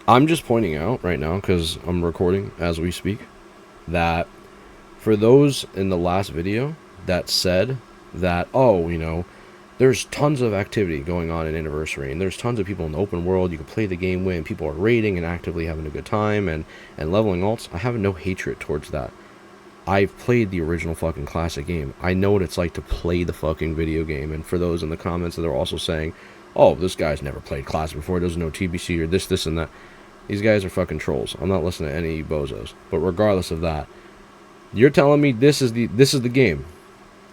I'm just pointing out right now, because I'm recording as we speak, that for those in the last video that said that, oh, there's tons of activity going on in Anniversary, and there's tons of people in the open world, you can play the game with, and people are raiding and actively having a good time and leveling alts. I have no hatred towards that. I've played the original fucking classic game. I know what it's like to play the fucking video game. And for those in the comments that are also saying, oh, this guy's never played classic before, doesn't know TBC or this, and that. These guys are fucking trolls. I'm not listening to any bozos. But regardless of that, you're telling me this is the game.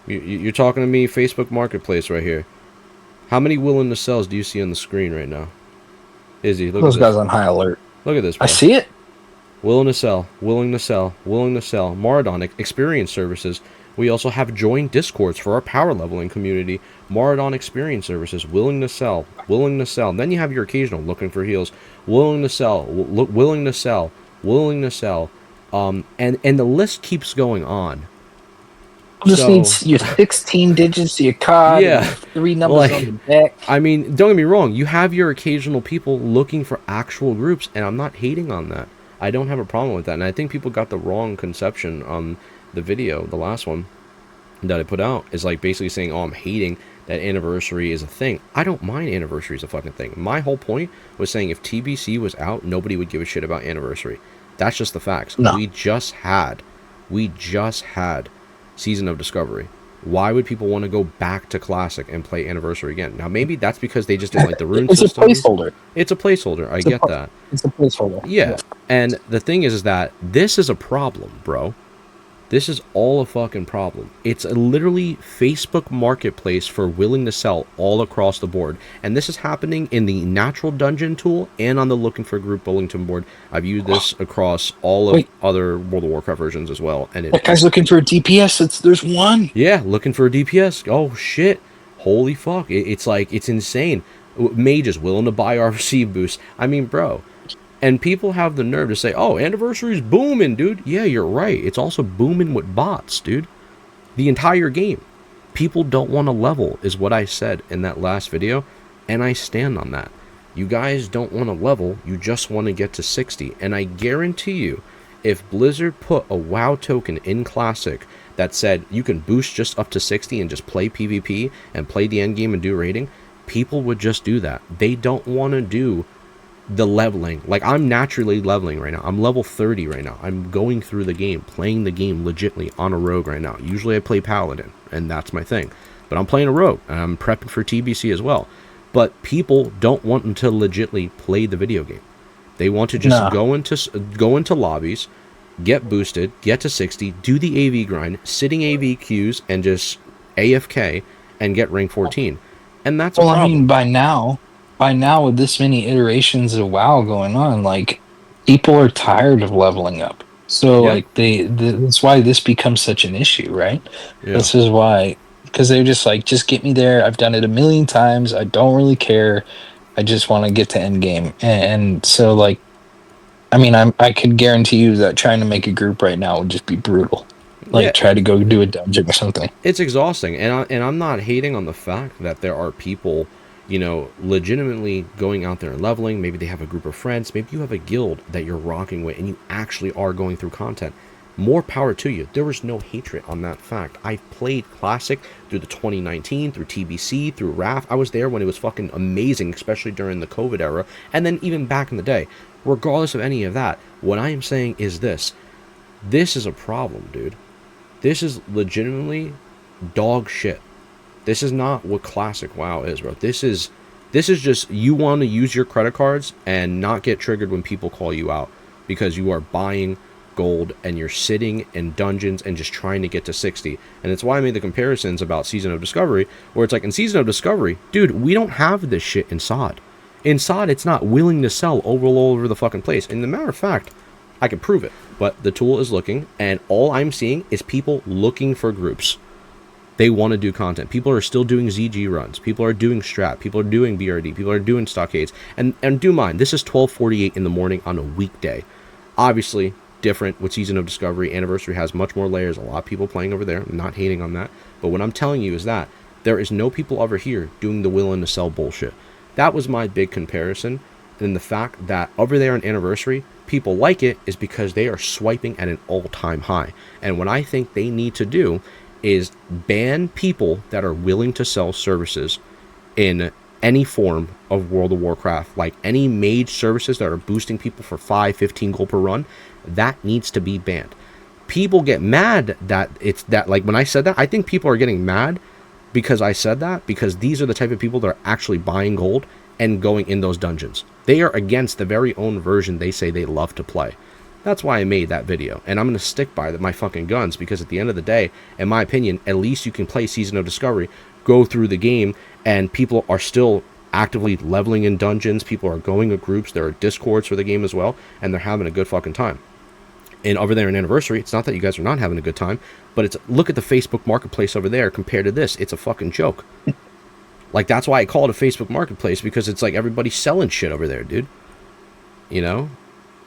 You're talking to me, Facebook Marketplace right here. How many willing to sells do you see on the screen right now? Izzy, look at Those this. guys on high alert. Look at this, I bro. see it. Willing to sell, willing to sell, willing to sell. Maradon Experience Services. We also have joined Discords for our power leveling community. Maradon Experience Services. Willing to sell, willing to sell. Then you have your occasional looking for heals. Willing to sell, willing to sell, willing to sell. And the list keeps going on. Just So, needs your 16 digits to your card and yeah, your three numbers on the like, back. I mean, don't get me wrong. You have your occasional people looking for actual groups, and I'm not hating on that. I don't have a problem with that, and I think people got the wrong conception on the video, the last one that I put out, is like basically saying, oh, I'm hating that Anniversary is a thing. I don't mind Anniversary is a fucking thing. My whole point was saying if TBC was out, nobody would give a shit about Anniversary. That's just the facts. No. We just had Season of Discovery. Why would people want to go back to Classic and play Anniversary again? Now, maybe that's because they just didn't like the rune It's system. a placeholder. It's a placeholder. I get that. It's a placeholder. Yeah. And the thing is that this is a problem, bro. This is all a fucking problem. It's a literally Facebook marketplace for willing to sell all across the board. And this is happening in the natural dungeon tool and on the looking for group bulletin board. I've used this across all of other World of Warcraft versions as well. And that guy's looking for a DPS. There's one. Yeah, looking for a DPS. Oh shit. Holy fuck. It's like, it's insane. Mages willing to buy RC boosts. I mean, bro. And people have the nerve to say, oh, Anniversary's booming, dude. Yeah, you're right. It's also booming with bots, dude. The entire game. People don't want to level, is what I said in that last video, and I stand on that. You guys don't want to level, you just want to get to 60. And I guarantee you, if Blizzard put a WoW token in Classic that said you can boost just up to 60 and just play PvP and play the endgame and do raiding, people would just do that. They don't want to do the leveling. Like, I'm naturally leveling right now. I'm level 30 right now. I'm going through the game, playing the game legitly on a rogue right now. Usually I play paladin, and that's my thing. But I'm playing a rogue, and I'm prepping for TBC as well. But people don't want to legitly play the video game. They want to just go into lobbies, get boosted, get to 60, do the AV grind, sitting AV queues, and just AFK and get rank 14. And that's a problem. I mean, by now with this many iterations of WoW going on, like, people are tired of leveling up. So Yeah. like that's why this becomes such an issue, right? Yeah. This is why, because they're just like, just get me there. I've done it a million times. I don't really care. I just want to get to end game. And so, like, I mean, I could guarantee you that trying to make a group right now would just be brutal. Like, Yeah. try to go do a dungeon or something. It's exhausting, and I'm not hating on the fact that there are people, legitimately going out there and leveling. Maybe they have a group of friends. Maybe you have a guild that you're rocking with, and you actually are going through content. More power to you. There was no hatred on that fact. I've played Classic through the 2019, through TBC, through RAF. I was there when it was fucking amazing, especially during the COVID era, and then even back in the day. Regardless of any of that, what I am saying is this. This is a problem, dude. This is legitimately dog shit. This is not what Classic WoW is, bro. This is just, you want to use your credit cards and not get triggered when people call you out because you are buying gold and you're sitting in dungeons and just trying to get to 60. And it's why I made the comparisons about Season of Discovery, where it's like, in Season of Discovery, dude, we don't have this shit in SOD. In SOD, it's not willing to sell all over the fucking place. And as a matter of fact, I can prove it. But the tool is looking, and all I'm seeing is people looking for groups. They want to do content. People are still doing ZG runs. People are doing strat. People are doing BRD. People are doing stockades. And do mind, this is 12:48 in the morning on a weekday. Obviously, different with Season of Discovery. Anniversary has much more layers. A lot of people playing over there. I'm not hating on that. But what I'm telling you is that there is no people over here doing the willing to sell bullshit. That was my big comparison. And the fact that over there on Anniversary, people like it is because they are swiping at an all-time high. And what I think they need to do is ban people that are willing to sell services in any form of World of Warcraft, like any mage services that are boosting people for 5, 15 gold per run. That needs to be banned. People get mad that it's that, like when I said that, I think people are getting mad because I said that, because these are the type of people that are actually buying gold and going in those dungeons. They are against the very own version they say they love to play. That's why I made that video, and I'm going to stick by my fucking guns, because at the end of the day, in my opinion, at least you can play Season of Discovery, go through the game, and people are still actively leveling in dungeons, people are going to groups, there are discords for the game as well, and they're having a good fucking time. And over there in Anniversary, it's not that you guys are not having a good time, but it's, look at the Facebook Marketplace over there compared to this. It's a fucking joke. Like, that's why I call it a Facebook Marketplace, because it's like everybody's selling shit over there, dude. You know?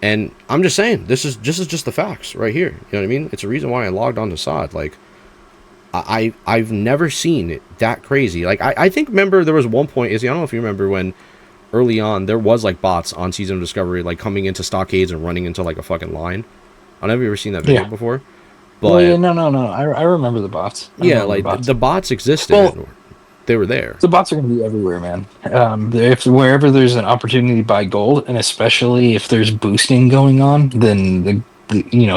And I'm just saying, this is just the facts right here. You know what I mean? It's a reason why I logged on to SOD. Like, I've never seen it that crazy. Like, I think, remember, there was one point, Izzy, I don't know if you remember when early on, there was, like, bots on Season of Discovery, like, coming into stockades and running into, like, a fucking line. I don't know if you've ever seen that video before. But, well, yeah, no. I remember the bots. The bots existed. Well, they were there. The bots are going to be everywhere, man. If wherever there's an opportunity to buy gold, and especially if there's boosting going on, then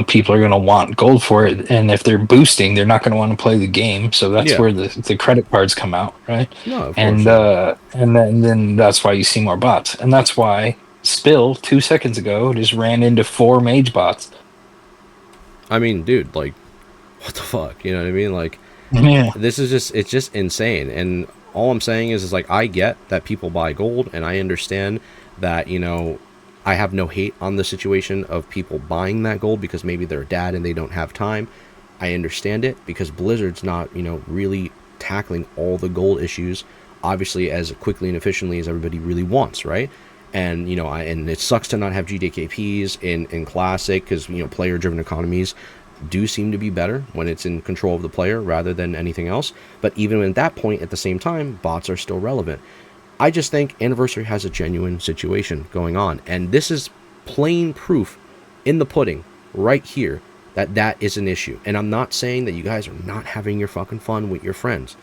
people are going to want gold for it. And if they're boosting, they're not going to want to play the game. So that's where the credit cards come out, right? No, of and course. And then that's why you see more bots, and that's why Spill 2 seconds ago just ran into 4 mage bots. I mean, dude, like, what the fuck? You know what I mean? Like, yeah. This is just, it's just insane. And all I'm saying is like, I get that people buy gold, and I understand that, I have no hate on the situation of people buying that gold because maybe they're a dad and they don't have time. I understand it because Blizzard's not, really tackling all the gold issues, obviously, as quickly and efficiently as everybody really wants, right? And, and it sucks to not have GDKPs in Classic because, player-driven economies do seem to be better when it's in control of the player rather than anything else. But even at that point, at the same time, bots are still relevant. I just think Anniversary has a genuine situation going on, and this is plain proof in the pudding right here that is an issue. And I'm not saying that you guys are not having your fucking fun with your friends.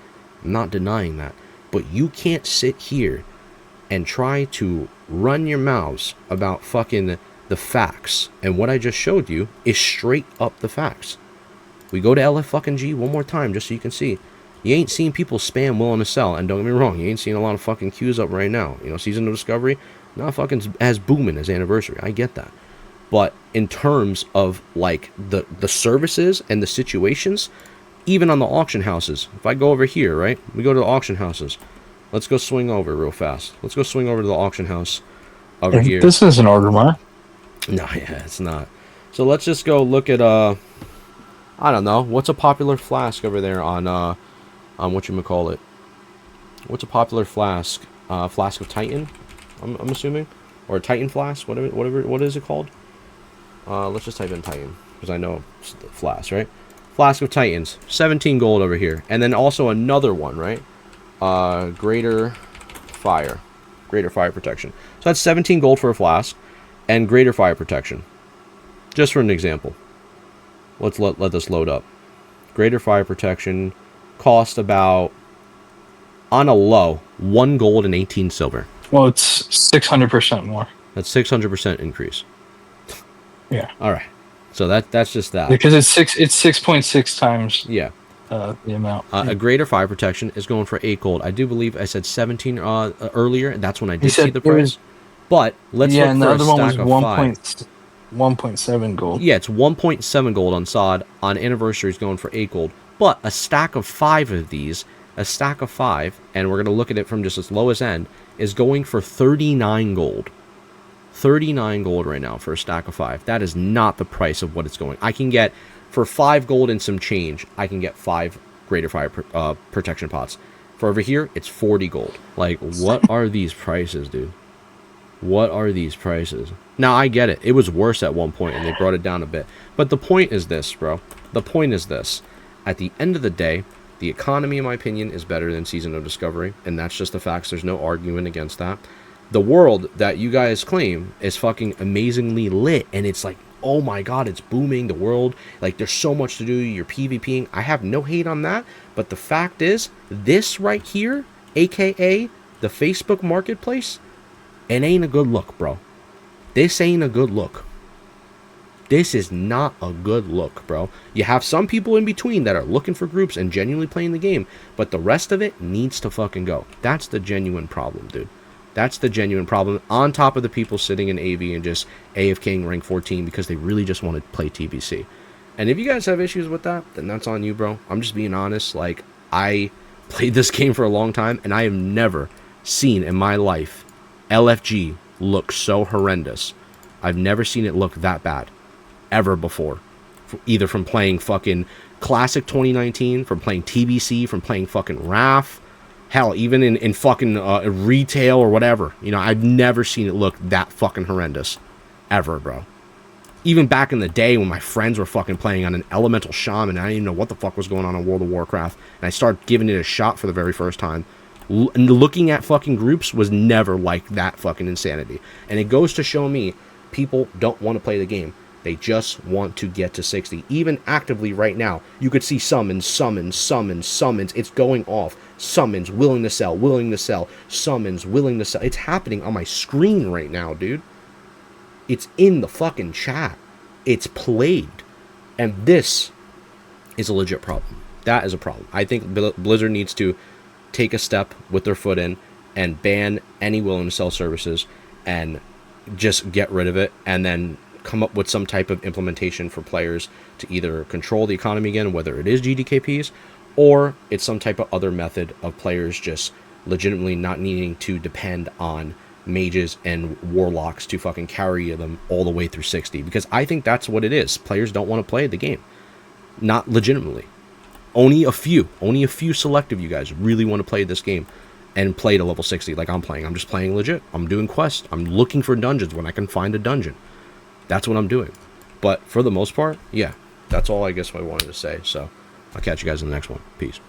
I'm not denying that. But you can't sit here and try to run your mouths about fucking the facts. And what I just showed you is straight up the facts. We go to LF fucking G one more time just so you can see. You ain't seen people spam willing to sell. And don't get me wrong, you ain't seen a lot of fucking queues up right now. Season of Discovery, not fucking as booming as Anniversary. I get that. But in terms of, like, the services and the situations, even on the auction houses, if I go over here, right? We go to the auction houses. Let's go swing over real fast. Let's go swing over to the auction house over here. This is an order mark. No, yeah, it's not. So let's just go look at, I don't know, what's a popular flask over there on whatchamacallit? What's a popular flask? Flask of Titan, I'm assuming? Or a Titan flask, whatever, what is it called? Let's just type in Titan, because I know it's the flask, right? Flask of Titans, 17 gold over here. And then also another one, right? Greater fire protection. So that's 17 gold for a flask. And greater fire protection. Just for an example. Let's let this load up. Greater fire protection cost about, on a low, 1 gold and 18 silver. Well, it's 600% more. That's 600% increase. Yeah. Alright. So that's just that. Because it's 6.6 times the amount. A greater fire protection is going for 8 gold. I do believe I said 17 earlier. That's when I did see the price. But let's look for a stack of 5. Yeah, and the other one was 1.7 gold. Yeah, it's 1.7 gold on SOD. On Anniversary is going for 8 gold. But a stack of 5 of these, and we're going to look at it from just its lowest end, is going for 39 gold. 39 gold right now for a stack of 5. That is not the price of what it's going. I can get, for 5 gold and some change, I can get 5 greater fire protection pots. For over here, it's 40 gold. Like, what are these prices, dude? What are these prices? Now, I get it. It was worse at one point, and they brought it down a bit. But the point is this, bro. The point is this. At the end of the day, the economy, in my opinion, is better than Season of Discovery, and that's just the facts. There's no arguing against that. the world that you guys claim is fucking amazingly lit, and it's like, oh my god, it's booming, the world, like there's so much to do, you're PvPing. I have no hate on that, but the fact is, this right here, aka the Facebook marketplace, it ain't a good look, bro. This ain't a good look. This is not a good look, bro. You have some people in between that are looking for groups and genuinely playing the game, but the rest of it needs to fucking go. That's the genuine problem, dude. That's the genuine problem, on top of the people sitting in AV and just AFKing rank 14 because they really just want to play TBC. And if you guys have issues with that, then that's on you, bro. I'm just being honest. Like, I played this game for a long time, and I have never seen in my life LFG look so horrendous. I've never seen it look that bad ever before. Either from playing fucking Classic 2019, from playing TBC, from playing fucking RAF. Hell, even in fucking retail or whatever. You know, I've never seen it look that fucking horrendous. Ever, bro. Even back in the day when my friends were fucking playing on an Elemental Shaman, and I didn't even know what the fuck was going on in World of Warcraft, and I started giving it a shot for the very first time. Looking at fucking groups was never like that fucking insanity. And it goes to show me, people don't want to play the game. They just want to get to 60. Even actively right now, you could see summons. It's going off. Summons, willing to sell. Summons, willing to sell. It's happening on my screen right now, dude. It's in the fucking chat. It's played. And this is a legit problem. That is a problem. I think Blizzard needs to take a step with their foot in and ban any willing to sell services and just get rid of it, and then come up with some type of implementation for players to either control the economy again, whether it is GDKPs or it's some type of other method of players just legitimately not needing to depend on mages and warlocks to fucking carry them all the way through 60. Because I think that's what it is. Players don't want to play the game. Not legitimately. Only a few selective you guys really want to play this game and play to level 60 like I'm playing. I'm just playing legit. I'm doing quests. I'm looking for dungeons when I can find a dungeon. That's what I'm doing. But for the most part, yeah, that's all I guess I wanted to say. So I'll catch you guys in the next one. Peace.